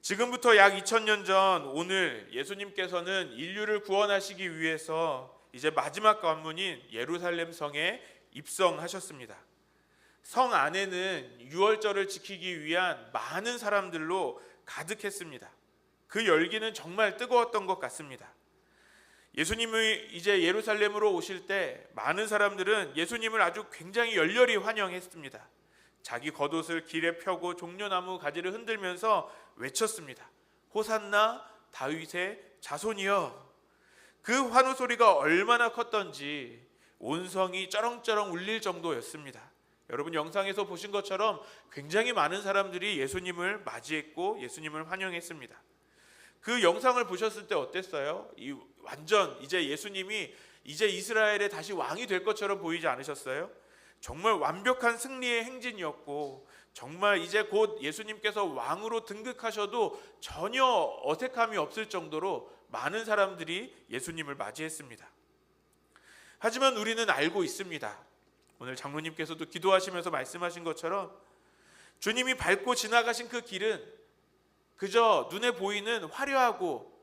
지금부터 약 2000년 전 오늘 예수님께서는 인류를 구원하시기 위해서 이제 마지막 관문인 예루살렘 성에 입성하셨습니다. 성 안에는 유월절을 지키기 위한 많은 사람들로 가득했습니다. 그 열기는 정말 뜨거웠던 것 같습니다. 예수님이 이제 예루살렘으로 오실 때 많은 사람들은 예수님을 아주 굉장히 열렬히 환영했습니다. 자기 겉옷을 길에 펴고 종려나무 가지를 흔들면서 외쳤습니다. 호산나 다윗의 자손이여. 그 환호 소리가 얼마나 컸던지 온 성이 쩌렁쩌렁 울릴 정도였습니다. 여러분 영상에서 보신 것처럼 굉장히 많은 사람들이 예수님을 맞이했고 예수님을 환영했습니다. 그 영상을 보셨을 때 어땠어요? 완전 이제 예수님이 이제 이스라엘의 다시 왕이 될 것처럼 보이지 않으셨어요? 정말 완벽한 승리의 행진이었고 정말 이제 곧 예수님께서 왕으로 등극하셔도 전혀 어색함이 없을 정도로 많은 사람들이 예수님을 맞이했습니다. 하지만 우리는 알고 있습니다. 오늘 장로님께서도 기도하시면서 말씀하신 것처럼 주님이 밟고 지나가신 그 길은 그저 눈에 보이는 화려하고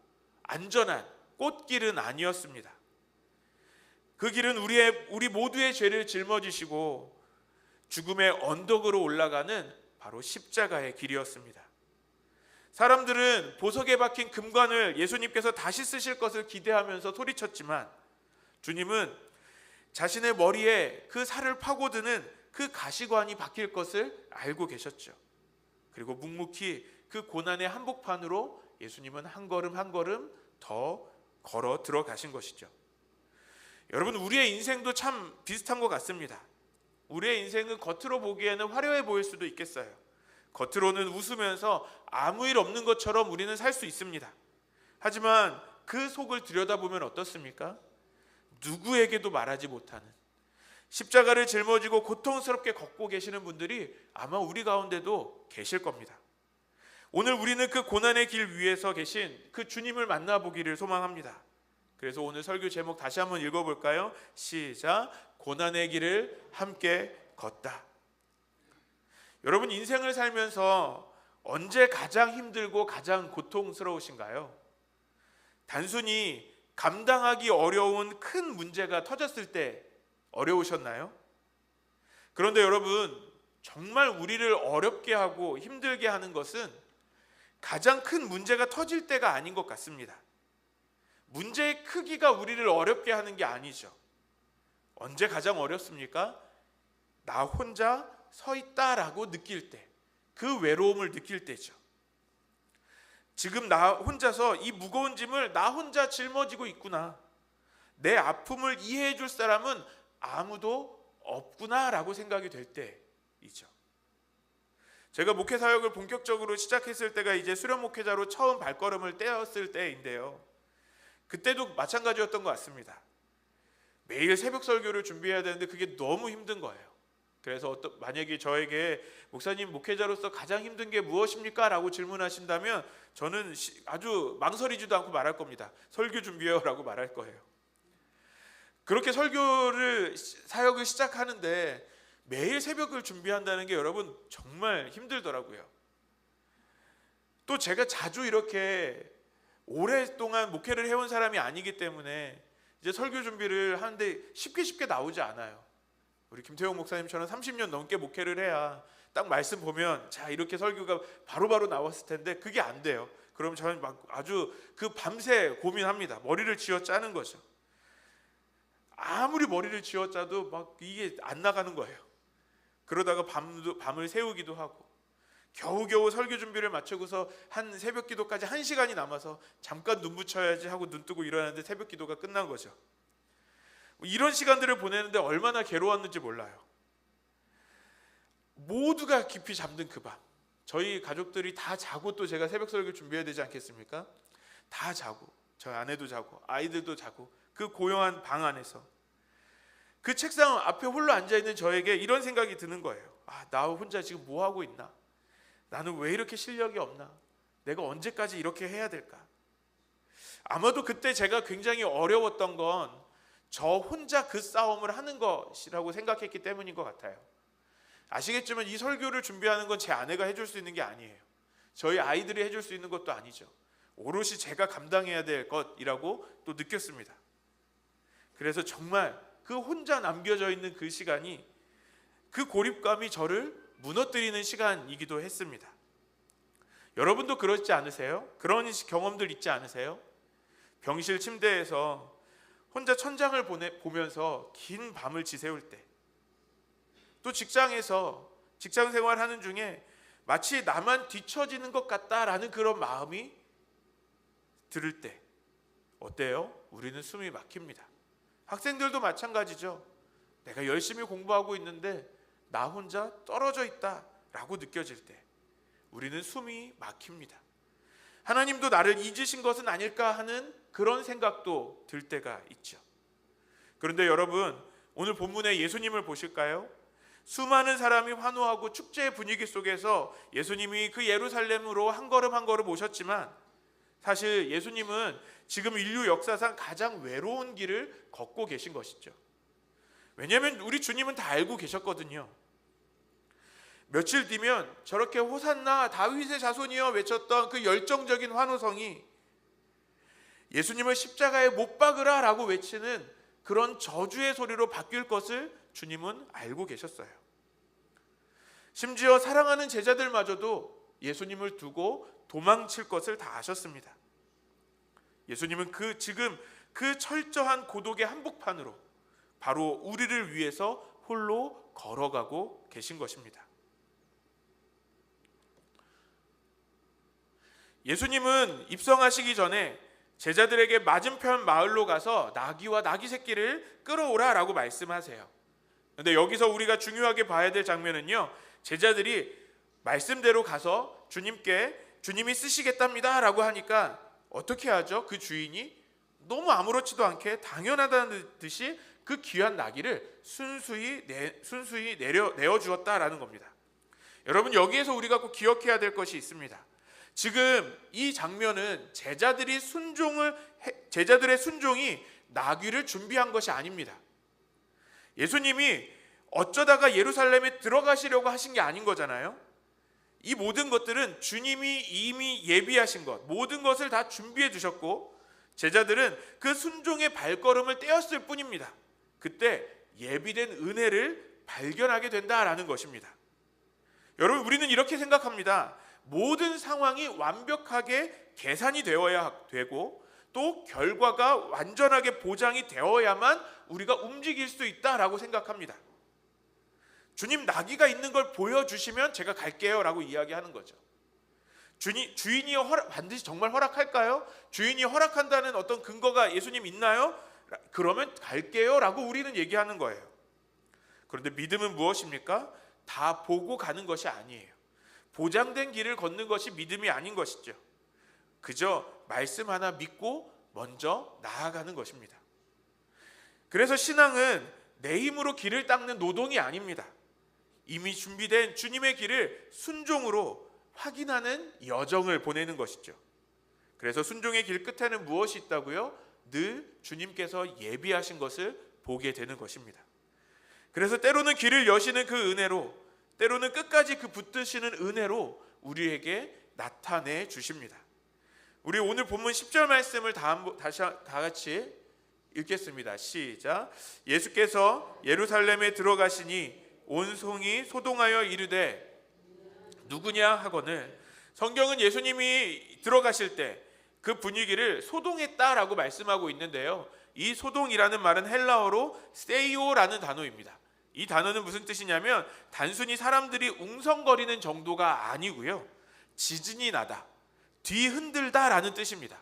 안전한 꽃길은 아니었습니다. 그 길은 우리 모두의 죄를 짊어지시고 죽음의 언덕으로 올라가는 바로 십자가의 길이었습니다. 사람들은 보석에 박힌 금관을 예수님께서 다시 쓰실 것을 기대하면서 소리쳤지만 주님은 자신의 머리에 그 살을 파고드는 그 가시관이 박힐 것을 알고 계셨죠. 그리고 묵묵히 그 고난의 한복판으로 예수님은 한 걸음 한 걸음 더 걸어 들어가신 것이죠. 여러분 우리의 인생도 참 비슷한 것 같습니다. 우리의 인생은 겉으로 보기에는 화려해 보일 수도 있겠어요. 겉으로는 웃으면서 아무 일 없는 것처럼 우리는 살 수 있습니다. 하지만 그 속을 들여다보면 어떻습니까? 누구에게도 말하지 못하는 십자가를 짊어지고 고통스럽게 걷고 계시는 분들이 아마 우리 가운데도 계실 겁니다. 오늘 우리는 그 고난의 길 위에서 계신 그 주님을 만나보기를 소망합니다. 그래서 오늘 설교 제목 다시 한번 읽어볼까요? 시작. 고난의 길을 함께 걷다. 여러분 인생을 살면서 언제 가장 힘들고 가장 고통스러우신가요? 단순히 감당하기 어려운 큰 문제가 터졌을 때 어려우셨나요? 그런데 여러분 정말 우리를 어렵게 하고 힘들게 하는 것은 가장 큰 문제가 터질 때가 아닌 것 같습니다. 문제의 크기가 우리를 어렵게 하는 게 아니죠. 언제 가장 어렵습니까? 나 혼자 서 있다라고 느낄 때, 그 외로움을 느낄 때죠. 지금 나 혼자서 이 무거운 짐을 나 혼자 짊어지고 있구나. 내 아픔을 이해해 줄 사람은 아무도 없구나라고 생각이 될 때이죠. 제가 목회 사역을 본격적으로 시작했을 때가 이제 수련 목회자로 처음 발걸음을 떼었을 때인데요. 그때도 마찬가지였던 것 같습니다. 매일 새벽 설교를 준비해야 되는데 그게 너무 힘든 거예요. 그래서 만약에 저에게 목사님 목회자로서 가장 힘든 게 무엇입니까? 라고 질문하신다면 저는 아주 망설이지도 않고 말할 겁니다. 설교 준비해요 라고 말할 거예요. 그렇게 사역을 시작하는데 매일 새벽을 준비한다는 게 여러분 정말 힘들더라고요. 또 제가 자주 이렇게 오랫동안 목회를 해온 사람이 아니기 때문에 이제 설교 준비를 하는데 쉽게 나오지 않아요. 우리 김태용 목사님처럼 30년 넘게 목회를 해야 딱 말씀 보면 자 이렇게 설교가 바로바로 나왔을 텐데 그게 안 돼요. 그럼 저는 막 아주 그 밤새 고민합니다. 머리를 쥐어 짜는 거죠. 아무리 머리를 쥐어 짜도 막 이게 안 나가는 거예요. 그러다가 밤을 새우기도 하고 겨우겨우 설교 준비를 마치고서 한 새벽 기도까지 1시간이 남아서 잠깐 눈 붙여야지 하고 눈 뜨고 일어나는데 새벽 기도가 끝난 거죠. 이런 시간들을 보내는데 얼마나 괴로웠는지 몰라요. 모두가 깊이 잠든 그 밤, 저희 가족들이 다 자고 또 제가 새벽 설교 준비해야 되지 않겠습니까? 다 자고 저희 아내도 자고 아이들도 자고 그 고요한 방 안에서 그 책상 앞에 홀로 앉아있는 저에게 이런 생각이 드는 거예요. 나 혼자 지금 뭐 하고 있나? 나는 왜 이렇게 실력이 없나? 내가 언제까지 이렇게 해야 될까? 아마도 그때 제가 굉장히 어려웠던 건 저 혼자 그 싸움을 하는 것이라고 생각했기 때문인 것 같아요. 아시겠지만 이 설교를 준비하는 건 제 아내가 해줄 수 있는 게 아니에요. 저희 아이들이 해줄 수 있는 것도 아니죠. 오롯이 제가 감당해야 될 것이라고 또 느꼈습니다. 그래서 정말 그 혼자 남겨져 있는 그 시간이, 그 고립감이 저를 무너뜨리는 시간이기도 했습니다. 여러분도 그렇지 않으세요? 그런 경험들 있지 않으세요? 병실 침대에서 혼자 천장을 보면서 긴 밤을 지새울 때, 또 직장에서 직장 생활하는 중에 마치 나만 뒤처지는 것 같다라는 그런 마음이 들을 때 어때요? 우리는 숨이 막힙니다. 학생들도 마찬가지죠. 내가 열심히 공부하고 있는데 나 혼자 떨어져 있다라고 느껴질 때 우리는 숨이 막힙니다. 하나님도 나를 잊으신 것은 아닐까 하는 그런 생각도 들 때가 있죠. 그런데 여러분, 오늘 본문에 예수님을 보실까요? 수많은 사람이 환호하고 축제의 분위기 속에서 예수님이 그 예루살렘으로 한 걸음 한 걸음 오셨지만, 사실 예수님은 지금 인류 역사상 가장 외로운 길을 걷고 계신 것이죠. 왜냐하면 우리 주님은 다 알고 계셨거든요. 며칠 뒤면 저렇게 호산나 다윗의 자손이여 외쳤던 그 열정적인 환호성이 예수님을 십자가에 못 박으라 라고 외치는 그런 저주의 소리로 바뀔 것을 주님은 알고 계셨어요. 심지어 사랑하는 제자들마저도 예수님을 두고 도망칠 것을 다 아셨습니다. 예수님은 지금 그 철저한 고독의 한복판으로 바로 우리를 위해서 홀로 걸어가고 계신 것입니다. 예수님은 입성하시기 전에 제자들에게 맞은편 마을로 가서 나귀와 나귀 새끼를 끌어오라 라고 말씀하세요. 그런데 여기서 우리가 중요하게 봐야 될 장면은요, 제자들이 말씀대로 가서 주님이 쓰시겠답니다 라고 하니까 어떻게 하죠? 그 주인이 너무 아무렇지도 않게 당연하다는 듯이 그 귀한 나귀를 순수히 내어주었다라는 겁니다. 여러분, 여기에서 우리가 꼭 기억해야 될 것이 있습니다. 지금 이 장면은 제자들의 순종이 나귀를 준비한 것이 아닙니다. 예수님이 어쩌다가 예루살렘에 들어가시려고 하신 게 아닌 거잖아요. 이 모든 것들은 주님이 이미 예비하신 것, 모든 것을 다 준비해 두셨고 제자들은 그 순종의 발걸음을 떼었을 뿐입니다. 그때 예비된 은혜를 발견하게 된다라는 것입니다. 여러분, 우리는 이렇게 생각합니다. 모든 상황이 완벽하게 계산이 되어야 되고 또 결과가 완전하게 보장이 되어야만 우리가 움직일 수 있다라고 생각합니다. 주님, 나귀가 있는 걸 보여주시면 제가 갈게요 라고 이야기하는 거죠. 주인이 반드시 정말 허락할까요? 주인이 허락한다는 어떤 근거가 예수님 있나요? 그러면 갈게요 라고 우리는 얘기하는 거예요. 그런데 믿음은 무엇입니까? 다 보고 가는 것이 아니에요. 보장된 길을 걷는 것이 믿음이 아닌 것이죠. 그저 말씀 하나 믿고 먼저 나아가는 것입니다. 그래서 신앙은 내 힘으로 길을 닦는 노동이 아닙니다. 이미 준비된 주님의 길을 순종으로 확인하는 여정을 보내는 것이죠. 그래서 순종의 길 끝에는 무엇이 있다고요? 늘 주님께서 예비하신 것을 보게 되는 것입니다. 그래서 때로는 길을 여시는 그 은혜로, 때로는 끝까지 그 붙드시는 은혜로 우리에게 나타내 주십니다. 우리 오늘 본문 10절 말씀을 다 같이 읽겠습니다. 시작. 예수께서 예루살렘에 들어가시니 온 성이 소동하여 이르되 누구냐 하거늘, 성경은 예수님이 들어가실 때 그 분위기를 소동했다라고 말씀하고 있는데요, 이 소동이라는 말은 헬라어로 세이오라는 단어입니다. 이 단어는 무슨 뜻이냐면 단순히 사람들이 웅성거리는 정도가 아니고요, 지진이 나다, 뒤흔들다라는 뜻입니다.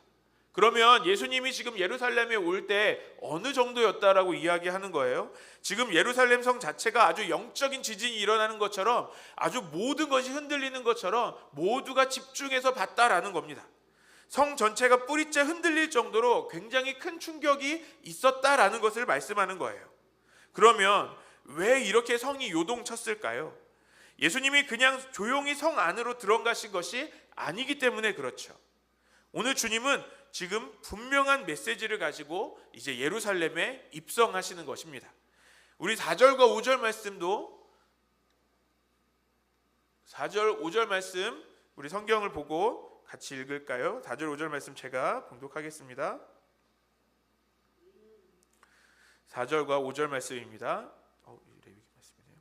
그러면 예수님이 지금 예루살렘에 올 때 어느 정도였다라고 이야기하는 거예요? 지금 예루살렘 성 자체가 아주 영적인 지진이 일어나는 것처럼, 아주 모든 것이 흔들리는 것처럼 모두가 집중해서 봤다라는 겁니다. 성 전체가 뿌리째 흔들릴 정도로 굉장히 큰 충격이 있었다라는 것을 말씀하는 거예요. 그러면 왜 이렇게 성이 요동쳤을까요? 예수님이 그냥 조용히 성 안으로 들어가신 것이 아니기 때문에 그렇죠. 오늘 주님은 지금 분명한 메시지를 가지고 이제 예루살렘에 입성하시는 것입니다. 우리 4절과 5절 말씀도 4절, 5절 말씀 우리 성경을 보고 같이 읽을까요? 4절 5절 말씀 제가 봉독하겠습니다. 4절과 5절 말씀입니다. 레위기 말씀이네요.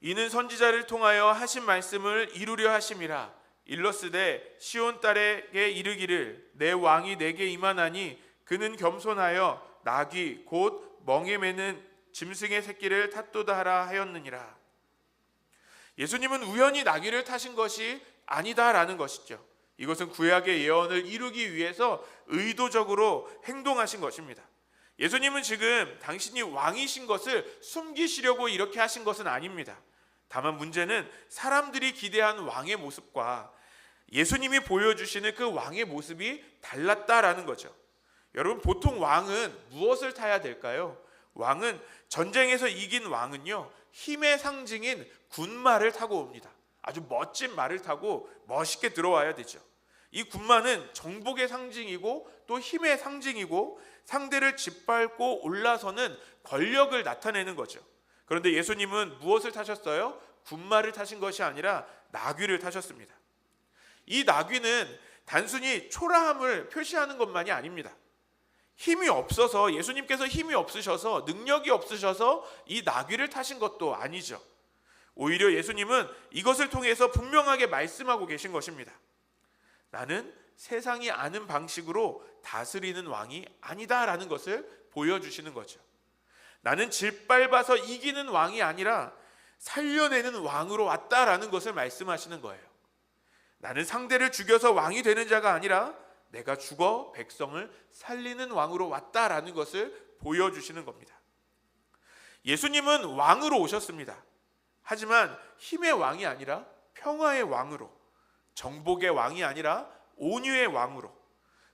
이는 선지자를 통하여 하신 말씀을 이루려 하심이라. 일러스되 시온 딸에게 이르기를 내 왕이 내게 임하나니 그는 겸손하여 나귀 곧 멍에 매는 짐승의 새끼를 탔도다 하라 하였느니라. 예수님은 우연히 나귀를 타신 것이 아니다라는 것이죠. 이것은 구약의 예언을 이루기 위해서 의도적으로 행동하신 것입니다. 예수님은 지금 당신이 왕이신 것을 숨기시려고 이렇게 하신 것은 아닙니다. 다만 문제는 사람들이 기대한 왕의 모습과 예수님이 보여주시는 그 왕의 모습이 달랐다라는 거죠. 여러분, 보통 왕은 무엇을 타야 될까요? 왕은 전쟁에서 이긴 왕은요, 힘의 상징인 군마를 타고 옵니다. 아주 멋진 말을 타고 멋있게 들어와야 되죠. 이 군마는 정복의 상징이고 또 힘의 상징이고 상대를 짓밟고 올라서는 권력을 나타내는 거죠. 그런데 예수님은 무엇을 타셨어요? 군마를 타신 것이 아니라 나귀를 타셨습니다. 이 나귀는 단순히 초라함을 표시하는 것만이 아닙니다. 힘이 없어서, 예수님께서 힘이 없으셔서, 능력이 없으셔서 이 나귀를 타신 것도 아니죠. 오히려 예수님은 이것을 통해서 분명하게 말씀하고 계신 것입니다. 나는 세상이 아는 방식으로 다스리는 왕이 아니다라는 것을 보여주시는 거죠. 나는 짓밟아서 이기는 왕이 아니라 살려내는 왕으로 왔다라는 것을 말씀하시는 거예요. 나는 상대를 죽여서 왕이 되는 자가 아니라 내가 죽어 백성을 살리는 왕으로 왔다라는 것을 보여주시는 겁니다. 예수님은 왕으로 오셨습니다. 하지만 힘의 왕이 아니라 평화의 왕으로, 정복의 왕이 아니라 온유의 왕으로,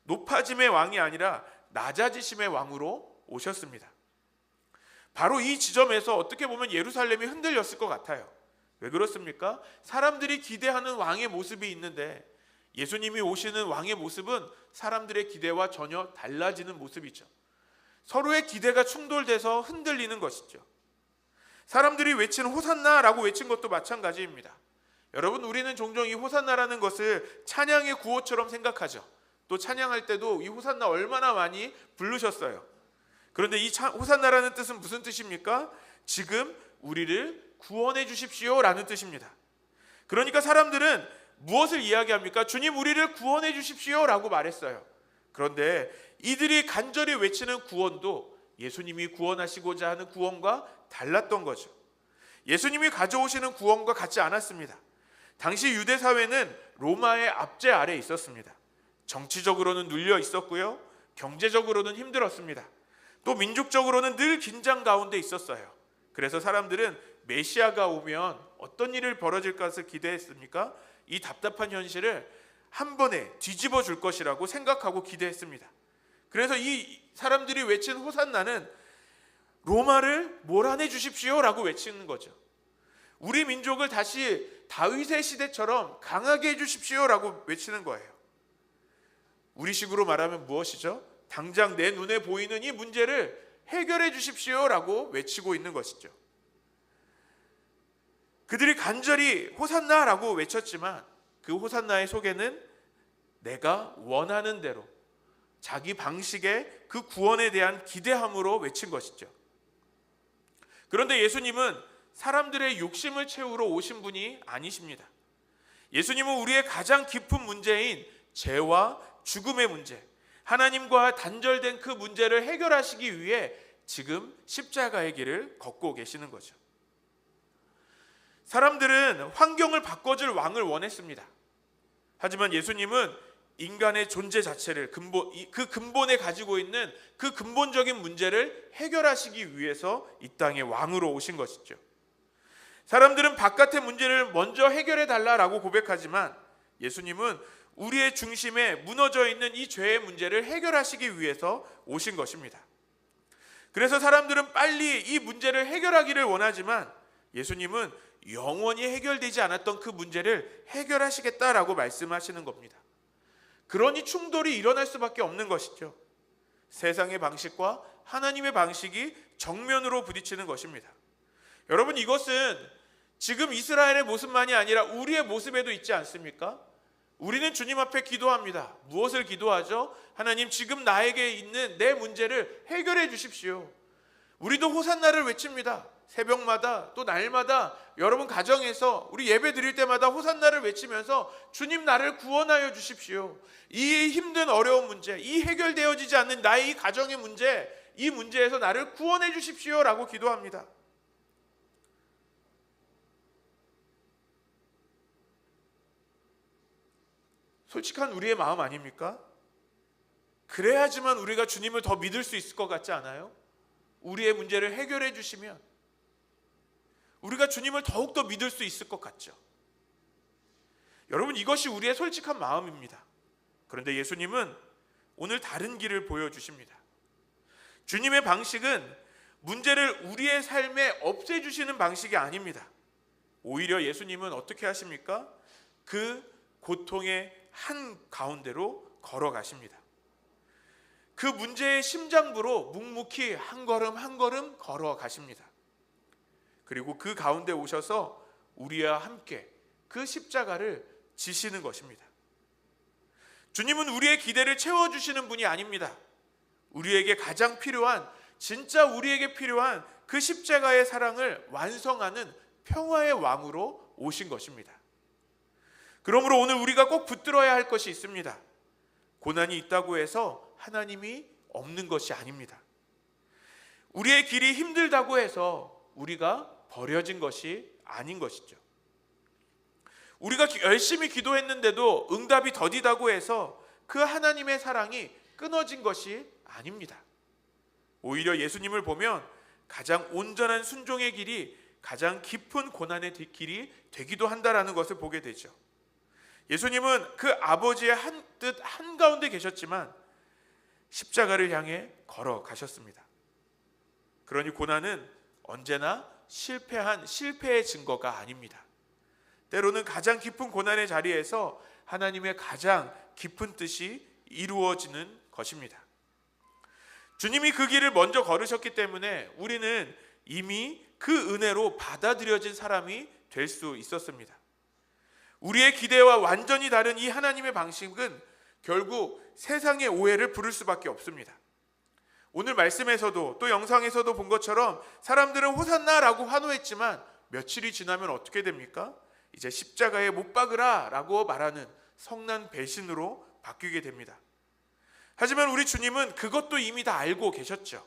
높아짐의 왕이 아니라 낮아지심의 왕으로 오셨습니다. 바로 이 지점에서 어떻게 보면 예루살렘이 흔들렸을 것 같아요. 왜 그렇습니까? 사람들이 기대하는 왕의 모습이 있는데 예수님이 오시는 왕의 모습은 사람들의 기대와 전혀 달라지는 모습이죠. 서로의 기대가 충돌돼서 흔들리는 것이죠. 사람들이 외치는 호산나라고 외친 것도 마찬가지입니다. 여러분, 우리는 종종 이 호산나라는 것을 찬양의 구호처럼 생각하죠. 또 찬양할 때도 이 호산나 얼마나 많이 부르셨어요. 그런데 이 호산나라는 뜻은 무슨 뜻입니까? 지금 우리를 구원해 주십시오라는 뜻입니다. 그러니까 사람들은 무엇을 이야기합니까? 주님, 우리를 구원해 주십시오라고 말했어요. 그런데 이들이 간절히 외치는 구원도 예수님이 구원하시고자 하는 구원과 달랐던 거죠. 예수님이 가져오시는 구원과 같지 않았습니다. 당시 유대 사회는 로마의 압제 아래에 있었습니다. 정치적으로는 눌려 있었고요, 경제적으로는 힘들었습니다. 또 민족적으로는 늘 긴장 가운데 있었어요. 그래서 사람들은 메시아가 오면 어떤 일이 벌어질 것을 기대했습니까? 이 답답한 현실을 한 번에 뒤집어 줄 것이라고 생각하고 기대했습니다. 그래서 이 사람들이 외친 호산나는 로마를 몰아내 주십시오라고 외치는 거죠. 우리 민족을 다시 다윗의 시대처럼 강하게 해주십시오라고 외치는 거예요. 우리식으로 말하면 무엇이죠? 당장 내 눈에 보이는 이 문제를 해결해 주십시오라고 외치고 있는 것이죠. 그들이 간절히 호산나라고 외쳤지만 그 호산나의 속에는 내가 원하는 대로 자기 방식의 그 구원에 대한 기대함으로 외친 것이죠. 그런데 예수님은 사람들의 욕심을 채우러 오신 분이 아니십니다. 예수님은 우리의 가장 깊은 문제인 죄와 죽음의 문제, 하나님과 단절된 그 문제를 해결하시기 위해 지금 십자가의 길을 걷고 계시는 거죠. 사람들은 환경을 바꿔줄 왕을 원했습니다. 하지만 예수님은 인간의 존재 자체를 그 근본에 가지고 있는 그 근본적인 문제를 해결하시기 위해서 이 땅에 왕으로 오신 것이죠. 사람들은 바깥의 문제를 먼저 해결해 달라라고 고백하지만 예수님은 우리의 중심에 무너져 있는 이 죄의 문제를 해결하시기 위해서 오신 것입니다. 그래서 사람들은 빨리 이 문제를 해결하기를 원하지만 예수님은 영원히 해결되지 않았던 그 문제를 해결하시겠다라고 말씀하시는 겁니다. 그러니 충돌이 일어날 수밖에 없는 것이죠. 세상의 방식과 하나님의 방식이 정면으로 부딪히는 것입니다. 여러분, 이것은 지금 이스라엘의 모습만이 아니라 우리의 모습에도 있지 않습니까? 우리는 주님 앞에 기도합니다. 무엇을 기도하죠? 하나님, 지금 나에게 있는 내 문제를 해결해 주십시오. 우리도 호산나를 외칩니다. 새벽마다 또 날마다 여러분 가정에서 우리 예배 드릴 때마다 호산나를 외치면서 주님, 나를 구원하여 주십시오. 이 힘든 어려운 문제, 이 해결되어지지 않는 나의 이 가정의 문제, 이 문제에서 나를 구원해 주십시오 라고 기도합니다. 솔직한 우리의 마음 아닙니까? 그래야지만 우리가 주님을 더 믿을 수 있을 것 같지 않아요? 우리의 문제를 해결해 주시면 우리가 주님을 더욱더 믿을 수 있을 것 같죠. 여러분, 이것이 우리의 솔직한 마음입니다. 그런데 예수님은 오늘 다른 길을 보여주십니다. 주님의 방식은 문제를 우리의 삶에 없애주시는 방식이 아닙니다. 오히려 예수님은 어떻게 하십니까? 그 고통의 한 가운데로 걸어가십니다. 그 문제의 심장부로 묵묵히 한 걸음 한 걸음 걸어가십니다. 그리고 그 가운데 오셔서 우리와 함께 그 십자가를 지시는 것입니다. 주님은 우리의 기대를 채워주시는 분이 아닙니다. 우리에게 가장 필요한, 진짜 우리에게 필요한 그 십자가의 사랑을 완성하는 평화의 왕으로 오신 것입니다. 그러므로 오늘 우리가 꼭 붙들어야 할 것이 있습니다. 고난이 있다고 해서 하나님이 없는 것이 아닙니다. 우리의 길이 힘들다고 해서 우리가 버려진 것이 아닌 것이죠. 우리가 열심히 기도했는데도 응답이 더디다고 해서 그 하나님의 사랑이 끊어진 것이 아닙니다. 오히려 예수님을 보면 가장 온전한 순종의 길이 가장 깊은 고난의 길이 되기도 한다라는 것을 보게 되죠. 예수님은 그 아버지의 뜻 한가운데 계셨지만 십자가를 향해 걸어가셨습니다. 그러니 고난은 언제나 실패의 증거가 아닙니다. 때로는 가장 깊은 고난의 자리에서 하나님의 가장 깊은 뜻이 이루어지는 것입니다. 주님이 그 길을 먼저 걸으셨기 때문에 우리는 이미 그 은혜로 받아들여진 사람이 될 수 있었습니다. 우리의 기대와 완전히 다른 이 하나님의 방식은 결국 세상의 오해를 부를 수밖에 없습니다. 오늘 말씀에서도 또 영상에서도 본 것처럼 사람들은 호산나라고 환호했지만 며칠이 지나면 어떻게 됩니까? 이제 십자가에 못 박으라 라고 말하는 성난 배신으로 바뀌게 됩니다. 하지만 우리 주님은 그것도 이미 다 알고 계셨죠.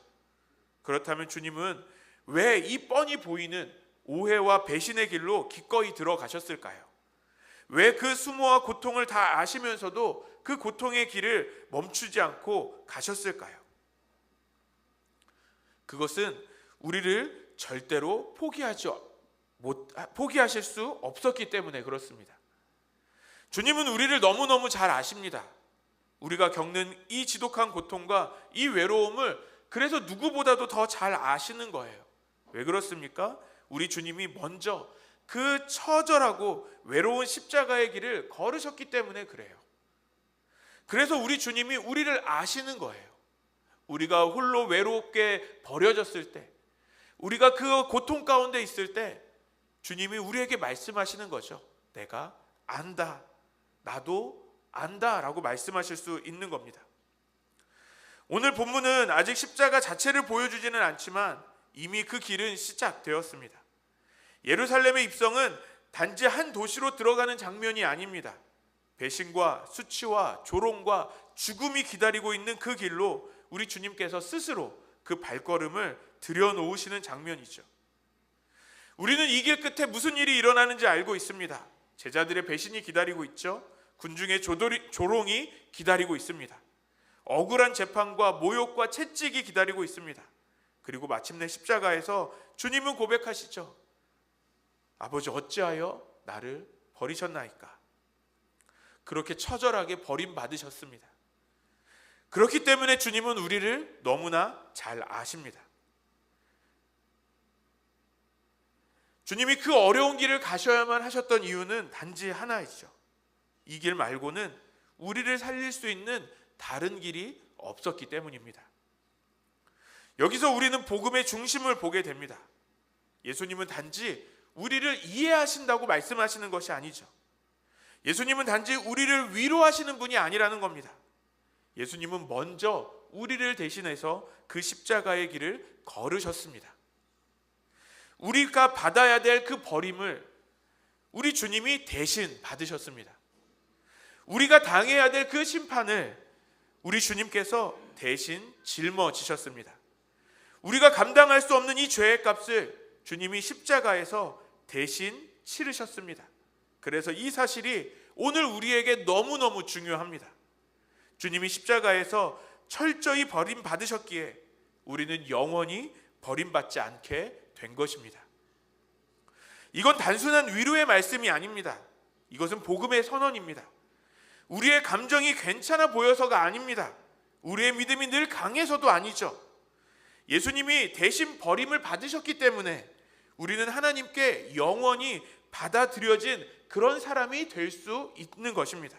그렇다면 주님은 왜 이 뻔히 보이는 오해와 배신의 길로 기꺼이 들어가셨을까요? 왜 그 수모와 고통을 다 아시면서도 그 고통의 길을 멈추지 않고 가셨을까요? 그것은 우리를 절대로 포기하실 수 없었기 때문에 그렇습니다. 주님은 우리를 너무너무 잘 아십니다. 우리가 겪는 이 지독한 고통과 이 외로움을 그래서 누구보다도 더 잘 아시는 거예요. 왜 그렇습니까? 우리 주님이 먼저 그 처절하고 외로운 십자가의 길을 걸으셨기 때문에 그래요. 그래서 우리 주님이 우리를 아시는 거예요. 우리가 홀로 외롭게 버려졌을 때, 우리가 그 고통 가운데 있을 때 주님이 우리에게 말씀하시는 거죠. 내가 안다, 나도 안다 라고 말씀하실 수 있는 겁니다. 오늘 본문은 아직 십자가 자체를 보여주지는 않지만 이미 그 길은 시작되었습니다. 예루살렘의 입성은 단지 한 도시로 들어가는 장면이 아닙니다. 배신과 수치와 조롱과 죽음이 기다리고 있는 그 길로 우리 주님께서 스스로 그 발걸음을 들여놓으시는 장면이죠. 우리는 이 길 끝에 무슨 일이 일어나는지 알고 있습니다. 제자들의 배신이 기다리고 있죠. 군중의 조롱이 기다리고 있습니다. 억울한 재판과 모욕과 채찍이 기다리고 있습니다. 그리고 마침내 십자가에서 주님은 고백하시죠. 아버지, 어찌하여 나를 버리셨나이까? 그렇게 처절하게 버림받으셨습니다. 그렇기 때문에 주님은 우리를 너무나 잘 아십니다. 주님이 그 어려운 길을 가셔야만 하셨던 이유는 단지 하나이죠. 이 길 말고는 우리를 살릴 수 있는 다른 길이 없었기 때문입니다. 여기서 우리는 복음의 중심을 보게 됩니다. 예수님은 단지 우리를 이해하신다고 말씀하시는 것이 아니죠. 예수님은 단지 우리를 위로하시는 분이 아니라는 겁니다. 예수님은 먼저 우리를 대신해서 그 십자가의 길을 걸으셨습니다. 우리가 받아야 될 그 버림을 우리 주님이 대신 받으셨습니다. 우리가 당해야 될 그 심판을 우리 주님께서 대신 짊어지셨습니다. 우리가 감당할 수 없는 이 죄의 값을 주님이 십자가에서 대신 치르셨습니다. 그래서 이 사실이 오늘 우리에게 너무너무 중요합니다. 주님이 십자가에서 철저히 버림받으셨기에 우리는 영원히 버림받지 않게 된 것입니다. 이건 단순한 위로의 말씀이 아닙니다. 이것은 복음의 선언입니다. 우리의 감정이 괜찮아 보여서가 아닙니다. 우리의 믿음이 늘 강해서도 아니죠. 예수님이 대신 버림을 받으셨기 때문에 우리는 하나님께 영원히 받아들여진 그런 사람이 될 수 있는 것입니다.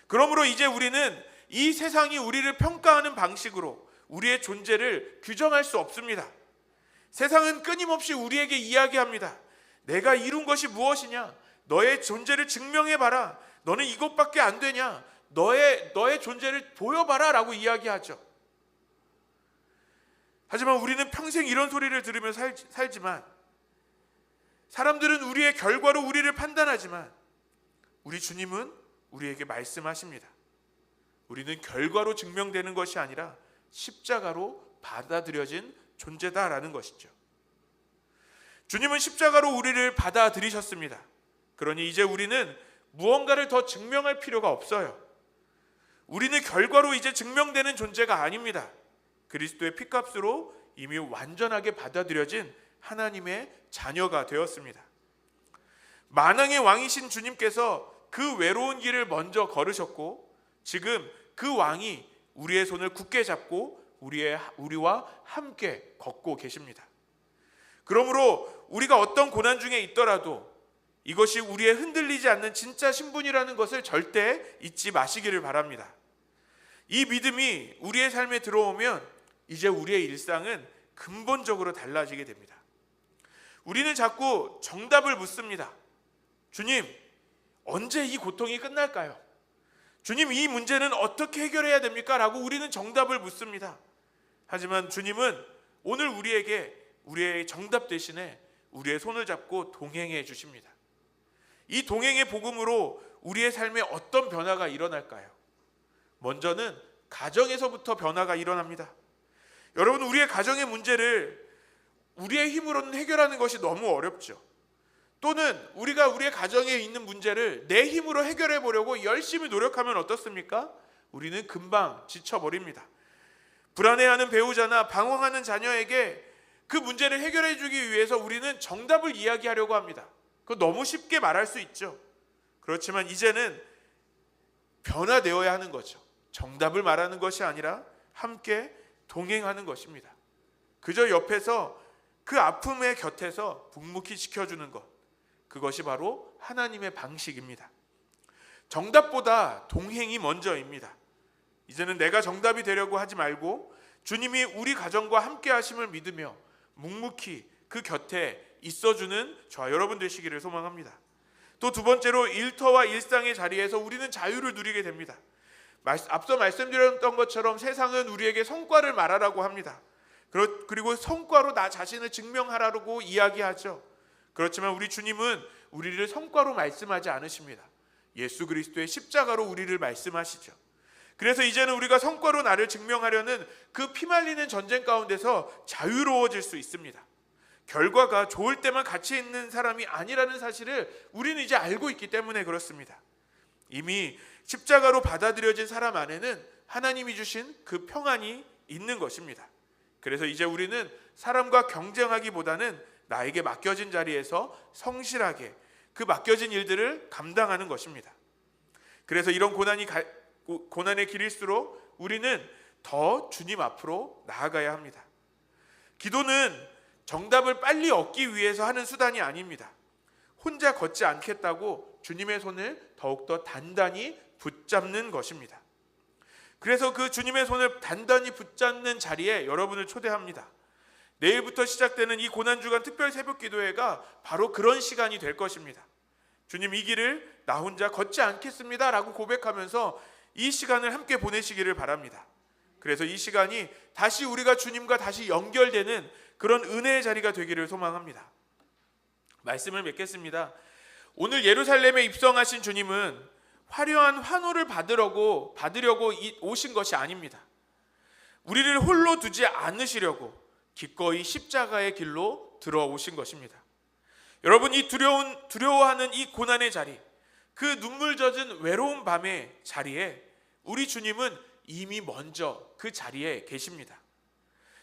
그러므로 이제 우리는 이 세상이 우리를 평가하는 방식으로 우리의 존재를 규정할 수 없습니다. 세상은 끊임없이 우리에게 이야기합니다. 내가 이룬 것이 무엇이냐? 너의 존재를 증명해봐라. 너는 이것밖에 안 되냐? 너의 존재를 보여봐라 라고 이야기하죠. 하지만 우리는 평생 이런 소리를 들으며 살지만, 사람들은 우리의 결과로 우리를 판단하지만 우리 주님은 우리에게 말씀하십니다. 우리는 결과로 증명되는 것이 아니라 십자가로 받아들여진 존재다라는 것이죠. 주님은 십자가로 우리를 받아들이셨습니다. 그러니 이제 우리는 무언가를 더 증명할 필요가 없어요. 우리는 결과로 이제 증명되는 존재가 아닙니다. 그리스도의 피값으로 이미 완전하게 받아들여진 하나님의 자녀가 되었습니다. 만왕의 왕이신 주님께서 그 외로운 길을 먼저 걸으셨고, 지금 그 왕이 우리의 손을 굳게 잡고 우리와 함께 걷고 계십니다. 그러므로 우리가 어떤 고난 중에 있더라도 이것이 우리의 흔들리지 않는 진짜 신분이라는 것을 절대 잊지 마시기를 바랍니다. 이 믿음이 우리의 삶에 들어오면 이제 우리의 일상은 근본적으로 달라지게 됩니다. 우리는 자꾸 정답을 묻습니다. 주님, 언제 이 고통이 끝날까요? 주님, 이 문제는 어떻게 해결해야 됩니까? 라고 우리는 정답을 묻습니다. 하지만 주님은 오늘 우리에게 우리의 정답 대신에 우리의 손을 잡고 동행해 주십니다. 이 동행의 복음으로 우리의 삶에 어떤 변화가 일어날까요? 먼저는 가정에서부터 변화가 일어납니다. 여러분, 우리의 가정의 문제를 우리의 힘으로는 해결하는 것이 너무 어렵죠. 또는 우리가 우리의 가정에 있는 문제를 내 힘으로 해결해 보려고 열심히 노력하면 어떻습니까? 우리는 금방 지쳐버립니다. 불안해하는 배우자나 방황하는 자녀에게 그 문제를 해결해 주기 위해서 우리는 정답을 이야기하려고 합니다. 그거 너무 쉽게 말할 수 있죠. 그렇지만 이제는 변화되어야 하는 거죠. 정답을 말하는 것이 아니라 함께 동행하는 것입니다. 그저 옆에서 그 아픔의 곁에서 묵묵히 지켜주는 것, 그것이 바로 하나님의 방식입니다. 정답보다 동행이 먼저입니다. 이제는 내가 정답이 되려고 하지 말고 주님이 우리 가정과 함께 하심을 믿으며 묵묵히 그 곁에 있어주는 저와 여러분 되시기를 소망합니다. 또 두 번째로 일터와 일상의 자리에서 우리는 자유를 누리게 됩니다. 앞서 말씀드렸던 것처럼 세상은 우리에게 성과를 말하라고 합니다. 그리고 성과로 나 자신을 증명하라고 이야기하죠. 그렇지만 우리 주님은 우리를 성과로 말씀하지 않으십니다. 예수 그리스도의 십자가로 우리를 말씀하시죠. 그래서 이제는 우리가 성과로 나를 증명하려는 그 피말리는 전쟁 가운데서 자유로워질 수 있습니다. 결과가 좋을 때만 가치 있는 사람이 아니라는 사실을 우리는 이제 알고 있기 때문에 그렇습니다. 이미 십자가로 받아들여진 사람 안에는 하나님이 주신 그 평안이 있는 것입니다. 그래서 이제 우리는 사람과 경쟁하기보다는 나에게 맡겨진 자리에서 성실하게 그 맡겨진 일들을 감당하는 것입니다. 그래서 이런 고난의 길일수록 우리는 더 주님 앞으로 나아가야 합니다. 기도는 정답을 빨리 얻기 위해서 하는 수단이 아닙니다. 혼자 걷지 않겠다고 주님의 손을 더욱더 단단히 붙잡는 것입니다. 그래서 그 주님의 손을 단단히 붙잡는 자리에 여러분을 초대합니다. 내일부터 시작되는 이 고난주간 특별 새벽기도회가 바로 그런 시간이 될 것입니다. 주님, 이 길을 나 혼자 걷지 않겠습니다 라고 고백하면서 이 시간을 함께 보내시기를 바랍니다. 그래서 이 시간이 다시 우리가 주님과 다시 연결되는 그런 은혜의 자리가 되기를 소망합니다. 말씀을 맺겠습니다. 오늘 예루살렘에 입성하신 주님은 화려한 환호를 받으려고 오신 것이 아닙니다. 우리를 홀로 두지 않으시려고 기꺼이 십자가의 길로 들어오신 것입니다. 여러분, 이 두려워하는 이 고난의 자리, 그 눈물 젖은 외로운 밤의 자리에 우리 주님은 이미 먼저 그 자리에 계십니다.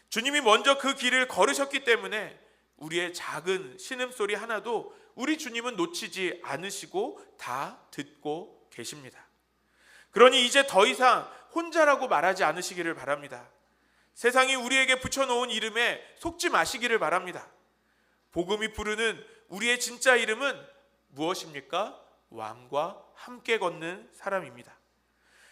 주님이 먼저 그 길을 걸으셨기 때문에 우리의 작은 신음소리 하나도 우리 주님은 놓치지 않으시고 다 듣고 계십니다. 그러니 이제 더 이상 혼자라고 말하지 않으시기를 바랍니다. 세상이 우리에게 붙여놓은 이름에 속지 마시기를 바랍니다. 복음이 부르는 우리의 진짜 이름은 무엇입니까? 왕과 함께 걷는 사람입니다.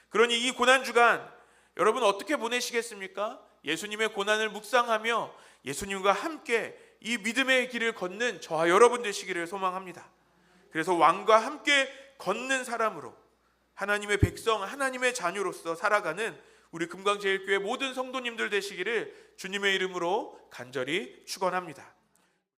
그러니 이 고난주간 여러분 어떻게 보내시겠습니까? 예수님의 고난을 묵상하며 예수님과 함께 이 믿음의 길을 걷는 저와 여러분 되시기를 소망합니다. 그래서 왕과 함께 걷는 사람으로 하나님의 백성, 하나님의 자녀로서 살아가는 우리 금강제일교회 모든 성도님들 되시기를 주님의 이름으로 간절히 축원합니다.